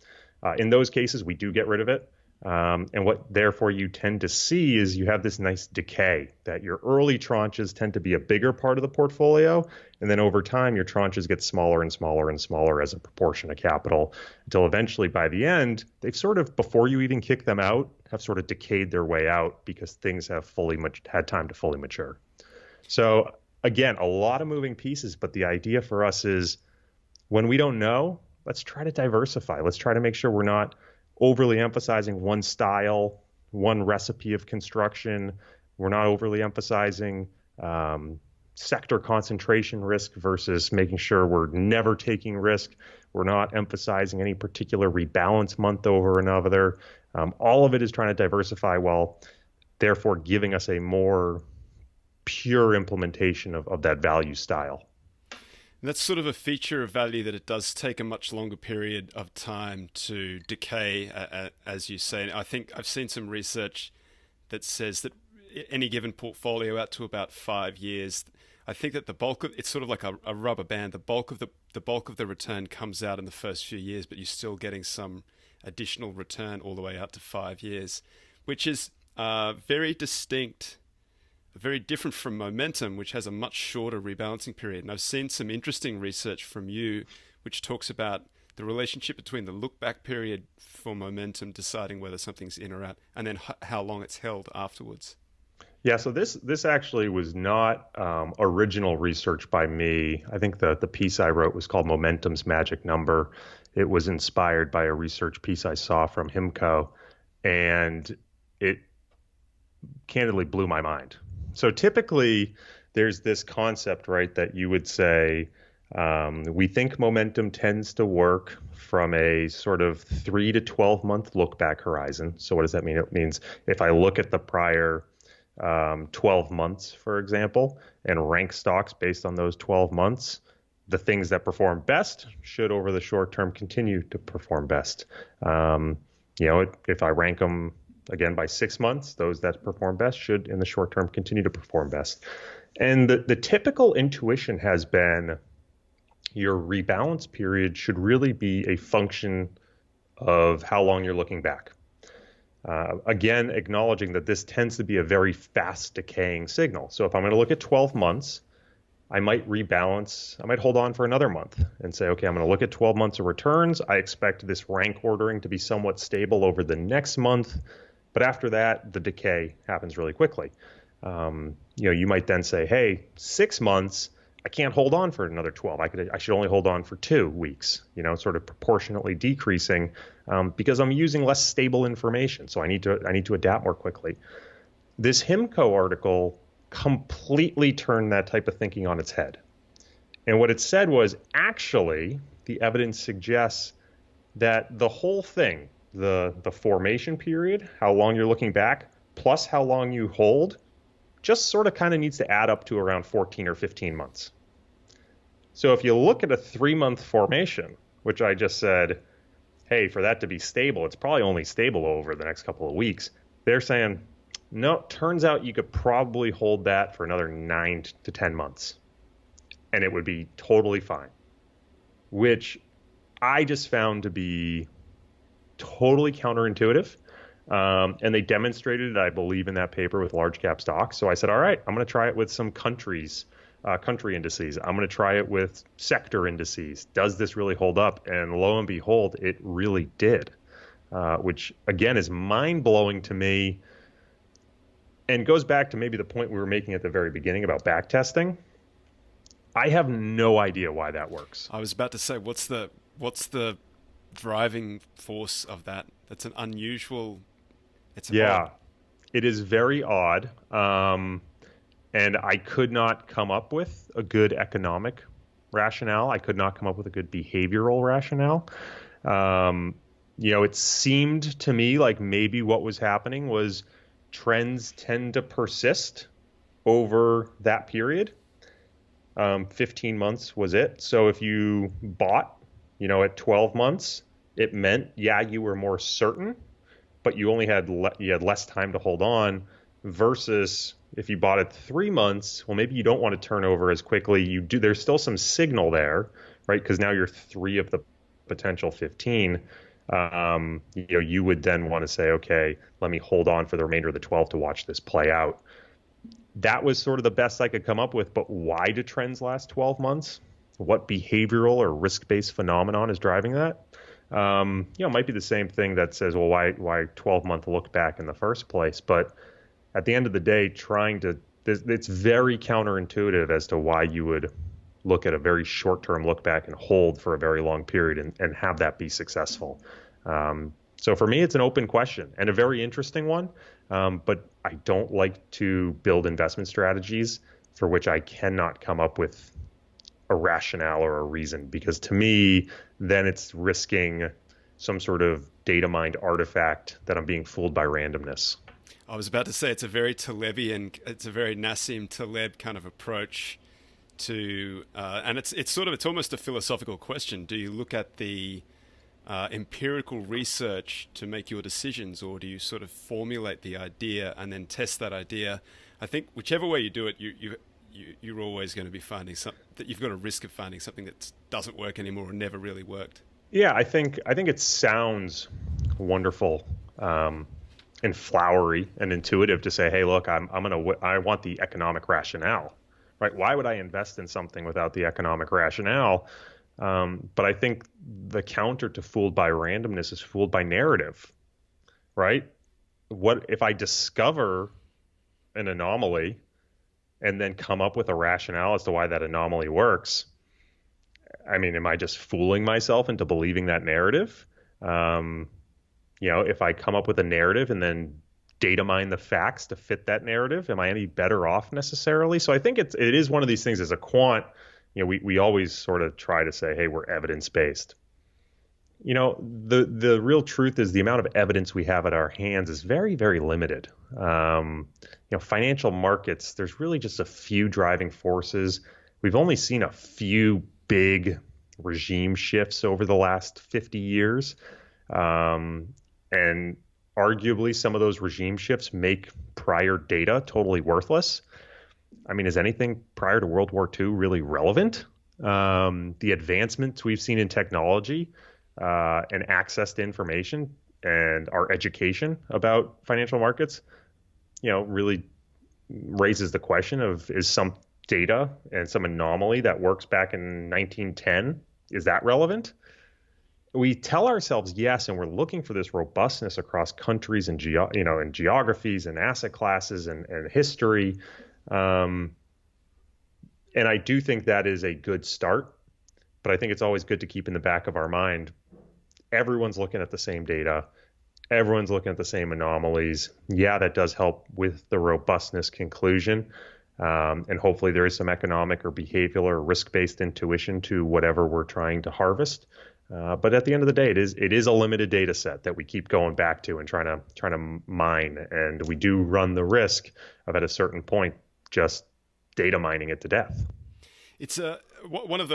In those cases, we do get rid of it. And what therefore you tend to see is you have this nice decay that your early tranches tend to be a bigger part of the portfolio. And then over time, your tranches get smaller and smaller and smaller as a proportion of capital until eventually by the end, they've sort of, before you even kick them out, have sort of decayed their way out because things have had time to fully mature. So again, a lot of moving pieces, but the idea for us is when we don't know, let's try to diversify. Let's try to make sure we're not overly emphasizing one style, one recipe of construction. We're not overly emphasizing sector concentration risk versus making sure we're never taking risk. We're not emphasizing any particular rebalance month over another. All of it is trying to diversify while therefore giving us a more pure implementation of that value style. And that's sort of a feature of value, that it does take a much longer period of time to decay, as you say. I think I've seen some research that says that any given portfolio out to about 5 years, I think that the bulk of it's sort of like a rubber band. The bulk of the return comes out in the first few years, but you're still getting some additional return all the way out to 5 years, which is very distinct. Very different from momentum, which has a much shorter rebalancing period. And I've seen some interesting research from you, which talks about the relationship between the look-back period for momentum, deciding whether something's in or out, and then how long it's held afterwards. Yeah, so this actually was not original research by me. I think the piece I wrote was called Momentum's Magic Number. It was inspired by a research piece I saw from HIMCO, and it candidly blew my mind. So typically, there's this concept, right, that you would say, we think momentum tends to work from a sort of 3 to 12 month look back horizon. So what does that mean? It means if I look at the prior 12 months, for example, and rank stocks based on those 12 months, the things that perform best should over the short term continue to perform best. If I rank them again by 6 months, those that perform best should in the short term continue to perform best. And the typical intuition has been your rebalance period should really be a function of how long you're looking back. Again, acknowledging that this tends to be a very fast decaying signal. So if I'm going to look at 12 months, I might rebalance, I might hold on for another month and say, okay, I'm going to look at 12 months of returns. I expect this rank ordering to be somewhat stable over the next month. But after that, the decay happens really quickly. You might then say, hey, 6 months, I can't hold on for another 12. I should only hold on for 2 weeks, sort of proportionately decreasing because I'm using less stable information. So I need to adapt more quickly. This HIMCO article completely turned that type of thinking on its head. And what it said was, actually, the evidence suggests that the whole thing, the formation period, how long you're looking back, plus how long you hold, just sort of kind of needs to add up to around 14 or 15 months. So if you look at a 3-month formation, which I just said, hey, for that to be stable, it's probably only stable over the next couple of weeks. They're saying, no, turns out you could probably hold that for another 9 to 10 months, and it would be totally fine, which I just found to be totally counterintuitive. And they demonstrated it, I believe, in that paper with large cap stocks. So I said, all right, I'm going to try it with some country indices. I'm going to try it with sector indices. Does this really hold up? And lo and behold, it really did, which again is mind blowing to me and goes back to maybe the point we were making at the very beginning about backtesting. I have no idea why that works. I was about to say, what's the driving force of that? That's an unusual. Odd. It is very odd. And I could not come up with a good economic rationale. I could not come up with a good behavioral rationale. It seemed to me like maybe what was happening was trends tend to persist over that period. 15 months was it. So if you bought, at 12 months, it meant, you were more certain, but you only had less time to hold on. versus if you bought it 3 months, well, maybe you don't want to turn over as quickly. There's still some signal there, right? Because now you're 3 of the potential 15. You would then want to say, okay, let me hold on for the remainder of the 12 to watch this play out. That was sort of the best I could come up with. But why do trends last 12 months? What behavioral or risk-based phenomenon is driving that? It might be the same thing that says, well, why 12-month look back in the first place? But at the end of the day, it's very counterintuitive as to why you would look at a very short-term look back and hold for a very long period and have that be successful. So for me, it's an open question and a very interesting one. But I don't like to build investment strategies for which I cannot come up with a rationale or a reason, because to me, then it's risking some sort of data mined artifact that I'm being fooled by randomness. I was about to say it's a very Talebian, it's a very Nassim Taleb kind of approach to, and it's almost a philosophical question. Do you look at the empirical research to make your decisions, or do you sort of formulate the idea and then test that idea? I think whichever way you do it, you're always going to be finding something that you've got a risk of finding something that doesn't work anymore or never really worked. Yeah, I think it sounds wonderful and flowery and intuitive to say, hey, look, I want the economic rationale, right? Why would I invest in something without the economic rationale? But I think the counter to fooled by randomness is fooled by narrative, right? What if I discover an anomaly and then come up with a rationale as to why that anomaly works? I mean, am I just fooling myself into believing that narrative? If I come up with a narrative and then data mine the facts to fit that narrative, am I any better off necessarily? So I think it is one of these things as a quant. We always sort of try to say, hey, we're evidence-based. The real truth is the amount of evidence we have at our hands is very, very limited. Financial markets, there's really just a few driving forces. We've only seen a few big regime shifts over the last 50 years. And arguably, some of those regime shifts make prior data totally worthless. I mean, is anything prior to World War II really relevant? The advancements we've seen in technology and access to information and our education about financial markets, really raises the question of, is some data and some anomaly that works back in 1910, is that relevant? We tell ourselves yes, and we're looking for this robustness across countries and and geographies and asset classes and history. And I do think that is a good start, but I think it's always good to keep in the back of our mind, everyone's looking at the same data. Everyone's looking at the same anomalies. Yeah, that does help with the robustness conclusion. And hopefully there is some economic or behavioral or risk-based intuition to whatever we're trying to harvest. But at the end of the day, it is a limited data set that we keep going back to and trying to mine. And we do run the risk of, at a certain point, just data mining it to death. It's one of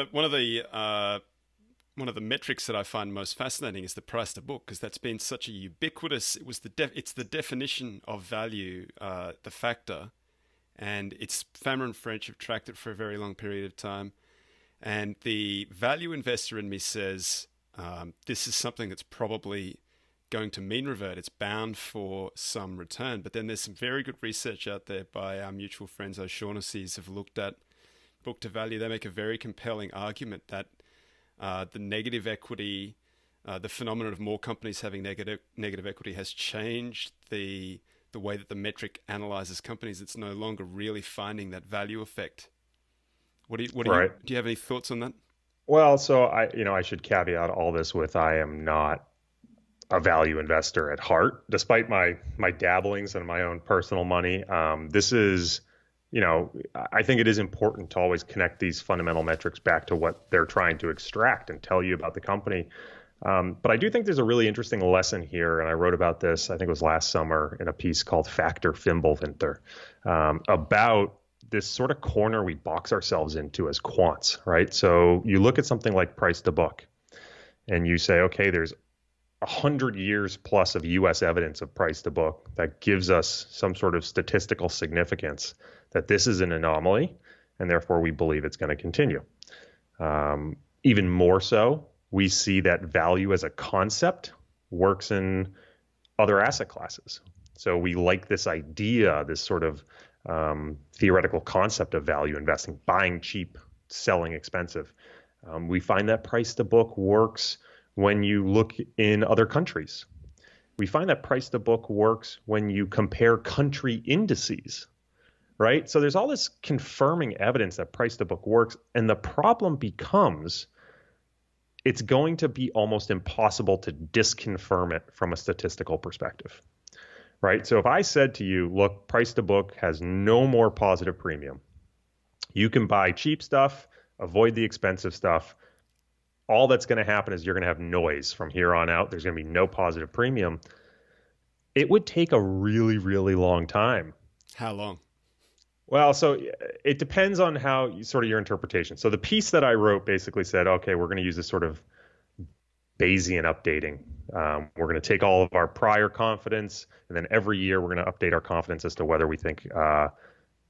the metrics that I find most fascinating is the price to book, because that's been such a ubiquitous. It's the definition of value, the factor, and it's Fama and French have tracked it for a very long period of time. And the value investor in me says this is something that's probably going to mean revert. It's bound for some return. But then there's some very good research out there by our mutual friends O'Shaughnessy's have looked at book to value. They make a very compelling argument that the negative equity, the phenomenon of more companies having negative equity has changed the way that the metric analyzes companies. It's no longer really finding that value effect. Do you have any thoughts on that? Well, so I should caveat all this with, I am not a value investor at heart, despite my dabblings and my own personal money. This is, I think it is important to always connect these fundamental metrics back to what they're trying to extract and tell you about the company. But I do think there's a really interesting lesson here, and I wrote about this, I think it was last summer, in a piece called Factor Fimbulvinter, about this sort of corner we box ourselves into as quants, right? So you look at something like price to book, and you say, okay, there's 100 years plus of US evidence of price to book that gives us some sort of statistical significance that this is an anomaly, and therefore we believe it's going to continue. Even more so, we see that value as a concept works in other asset classes. So we like this idea, this sort of theoretical concept of value investing, buying cheap, selling expensive. We find that price to book works when you look in other countries. We find that price to book works when you compare country indices, right? So there's all this confirming evidence that price to book works. And the problem becomes it's going to be almost impossible to disconfirm it from a statistical perspective, right? So if I said to you, look, price to book has no more positive premium. You can buy cheap stuff, avoid the expensive stuff. All that's going to happen is you're going to have noise from here on out. There's going to be no positive premium. It would take a really, really long time. How long? Well, so it depends on how sort of your interpretation. So the piece that I wrote basically said, okay, we're going to use this sort of Bayesian updating. We're going to take all of our prior confidence, and then every year we're going to update our confidence as to whether we think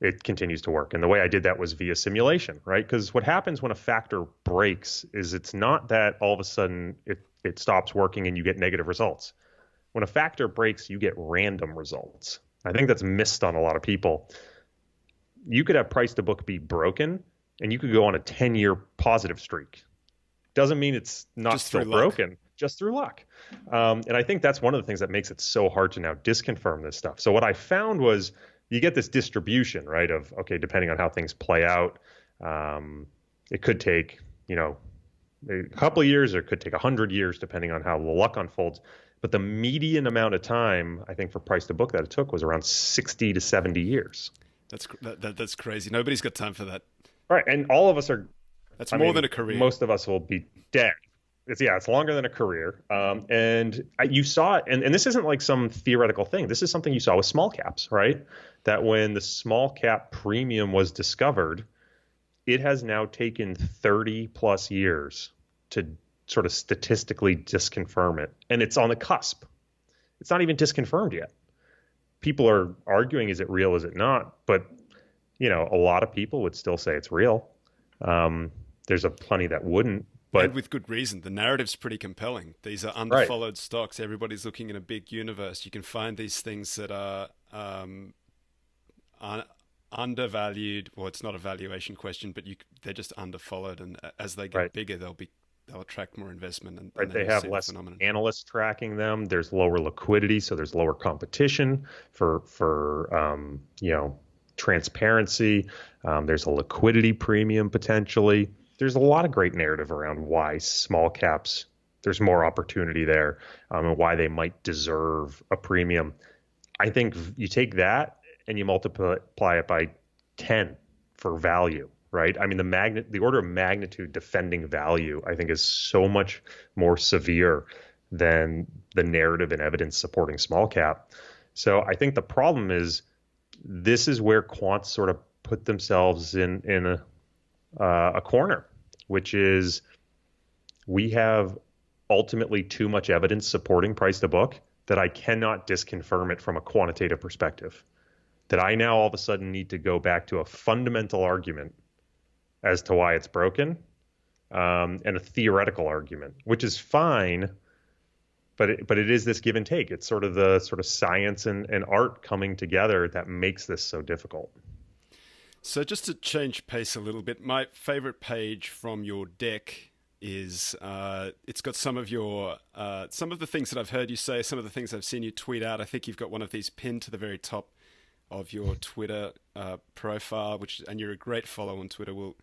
it continues to work. And the way I did that was via simulation, right? Because what happens when a factor breaks is it's not that all of a sudden it stops working and you get negative results. When a factor breaks, you get random results. I think that's missed on a lot of people. You could have price to book be broken and you could go on a 10-year positive streak. Doesn't mean it's not just still broken, just through luck. And I think that's one of the things that makes it so hard to now disconfirm this stuff. So what I found was you get this distribution, right, of, okay, depending on how things play out, it could take, a couple of years or it could take 100 years, depending on how the luck unfolds. But the median amount of time, I think, for price to book that it took was around 60 to 70 years. That's crazy. Nobody's got time for that. Right. And all of us are. That's more than a career. Most of us will be dead. It's longer than a career. And you saw it. And this isn't like some theoretical thing. This is something you saw with small caps, right? That when the small cap premium was discovered, it has now taken 30 plus years to sort of statistically disconfirm it. And it's on the cusp. It's not even disconfirmed yet. People are arguing, is it real, is it not? But, a lot of people would still say it's real. There's plenty that wouldn't. But and with good reason. The narrative's pretty compelling. These are underfollowed stocks. Everybody's looking in a big universe. You can find these things that are undervalued. Well, it's not a valuation question, but they're just underfollowed. And as they get bigger, they'll attract more investment. And they have less analysts tracking them. There's lower liquidity, so there's lower competition for transparency. There's a liquidity premium potentially. There's a lot of great narrative around why small caps, there's more opportunity there, and why they might deserve a premium. I think you take that and you multiply it by 10 for value, right? I mean, the order of magnitude defending value, I think, is so much more severe than the narrative and evidence supporting small cap. So I think the problem is this is where quants sort of put themselves in a corner, which is we have ultimately too much evidence supporting price to book that I cannot disconfirm it from a quantitative perspective, that I now all of a sudden need to go back to a fundamental argument as to why it's broken, and a theoretical argument, which is fine, but it is this give and take. It's sort of the science and art coming together that makes this so difficult. So just to change pace a little bit, my favorite page from your deck is it's got some of the things that I've heard you say, some of the things I've seen you tweet out. I think you've got one of these pinned to the very top of your Twitter profile, and you're a great follow on Twitter. We'll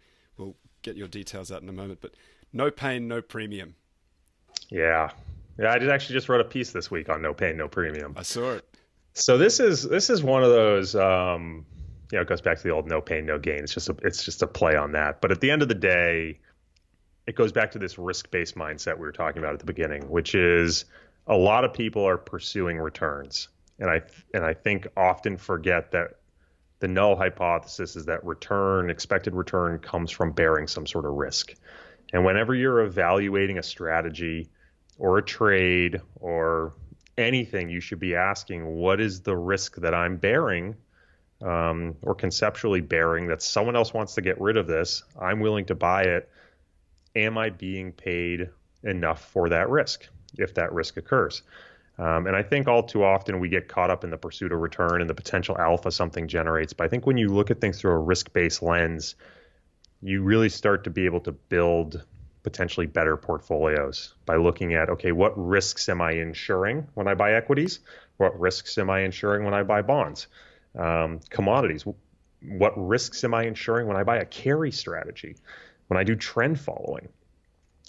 get your details out in a moment. But no pain, no premium. Yeah. I just wrote a piece this week on no pain, no premium. I saw it. So this is one of those. It goes back to the old no pain, no gain. It's just a play on that. But at the end of the day, it goes back to this risk-based mindset we were talking about at the beginning, which is a lot of people are pursuing returns. And I think often forget that the null hypothesis is that expected return comes from bearing some sort of risk. And whenever you're evaluating a strategy, or a trade or anything, you should be asking, what is the risk that I'm bearing, or conceptually bearing, that someone else wants to get rid of this? I'm willing to buy it. Am I being paid enough for that risk if that risk occurs? And I think all too often we get caught up in the pursuit of return and the potential alpha something generates. But I think when you look at things through a risk-based lens, you really start to be able to build potentially better portfolios by looking at, okay, what risks am I insuring when I buy equities? What risks am I insuring when I buy bonds? Commodities, what risks am I insuring when I buy a carry strategy, when I do trend following?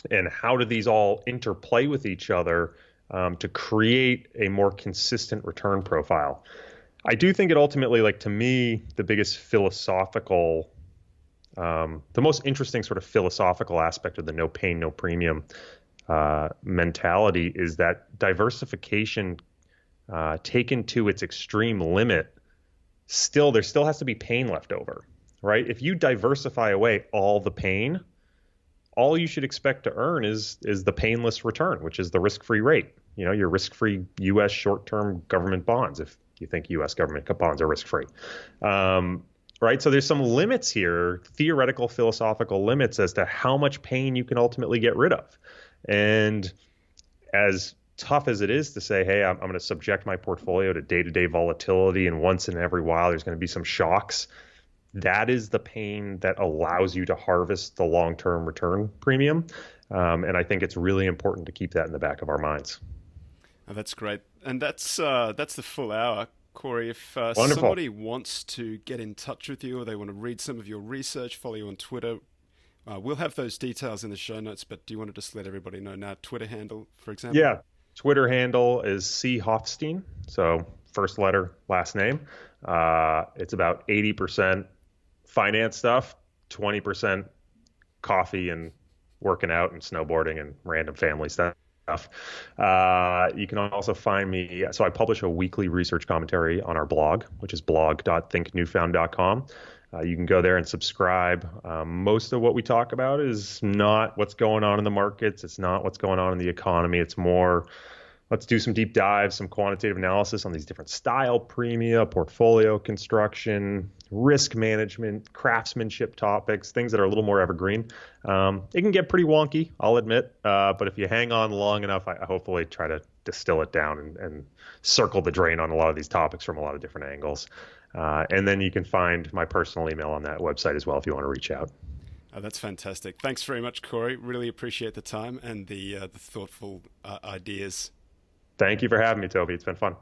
And how do these all interplay with each other to create a more consistent return profile? I do think it ultimately, like, to me, the biggest philosophical, the most interesting sort of philosophical aspect of the no pain, no premium mentality is that diversification taken to its extreme limit, there still has to be pain left over, right? If you diversify away all the pain, all you should expect to earn is the painless return, which is the risk-free rate. You know, your risk-free U.S. short-term government bonds, if you think U.S. government bonds are risk-free. Right? So there's some limits here, theoretical, philosophical limits as to how much pain you can ultimately get rid of. And as tough as it is to say, hey, I'm going to subject my portfolio to day-to-day volatility, and once in every while there's going to be some shocks, that is the pain that allows you to harvest the long-term return premium. And I think it's really important to keep that in the back of our minds. Oh, that's great. And that's the full hour. Corey, if Wonderful. Somebody wants to get in touch with you, or they want to read some of your research, follow you on Twitter, we'll have those details in the show notes, but do you want to just let everybody know now, Twitter handle, for example? Yeah, Twitter handle is C. Hoffstein, so first letter, last name. It's about 80% finance stuff, 20% coffee and working out and snowboarding and random family stuff. You can also find me. So I publish a weekly research commentary on our blog, which is blog.thinknewfound.com. You can go there and subscribe. Most of what we talk about is not what's going on in the markets. It's not what's going on in the economy. It's more, let's do some deep dives, some quantitative analysis on these different style premia, portfolio construction, risk management, craftsmanship topics, things that are a little more evergreen. It can get pretty wonky, I'll admit, but if you hang on long enough, I hopefully try to distill it down and circle the drain on a lot of these topics from a lot of different angles. And then you can find my personal email on that website as well if you want to reach out. Oh, that's fantastic. Thanks very much, Corey. Really appreciate the time and the thoughtful ideas. Thank you for having me, Toby. It's been fun.